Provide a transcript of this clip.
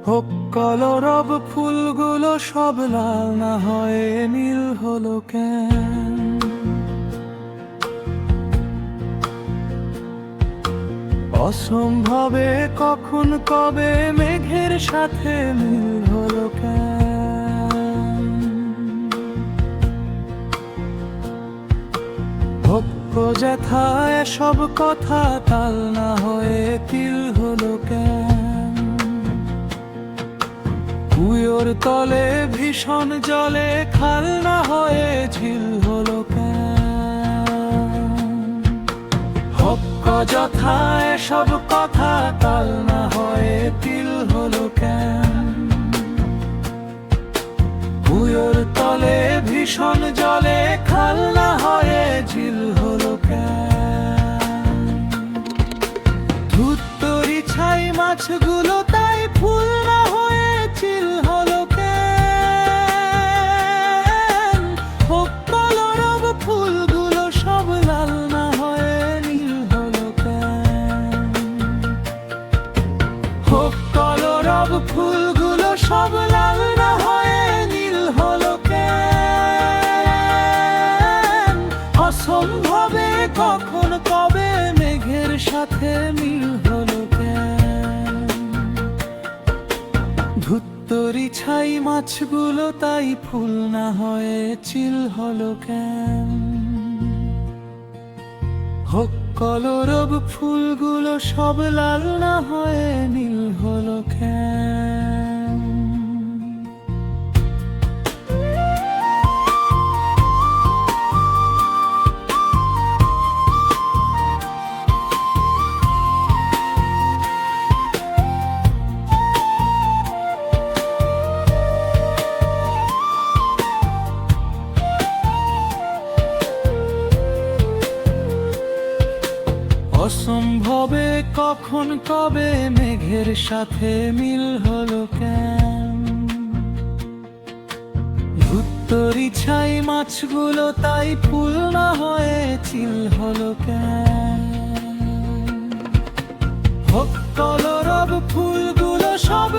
হোক কলরব ফুলগুলো সব লাল না হয়ে নীল হলো কেন? অসম্ভবে কখন কবে মেঘের সাথে মিল হলো কেন? হোক যেথা এসব কথা তাল না হয়ে তিল হলো কেন? কুয়োর তলে ভীষণ জলে খাল না হয়ে ঝিল হলো কেন? হোক যথা এসব কথা তাল না হয়ে তিল হলো কেন? কুয়োর তলে ভীষণ জলে খাল না হয়ে ঝিল হলো কেন? ধুত্তরি ছাই মাছগুলো তাই ফুল না হয়ে চিল হলো কেন? হোক কলরব ফুলগুলো সব লাল না হয়ে নীল হলো কেন? হোক কলরব ফুলগুলো সব লাল না হয়ে নীল হলো কেন? অসম্ভবে কখন কবে মেঘের সাথে মিল হলো কেন? ধুত্তরি ছাই মাছগুলো তাই ফুল না হয়ে চিল হলো কেন? হোক কলরব ফুলগুলো সব লাল না হয়ে নীল হলো কেন? অসম্ভবে কখন কবে মেঘের সাথে মিল হলো কেন? ধুত্তরি ছাই মাছগুলো তাই ফুল না হয়ে চিল হলো কেন? হোক কলরব ফুলগুলো সব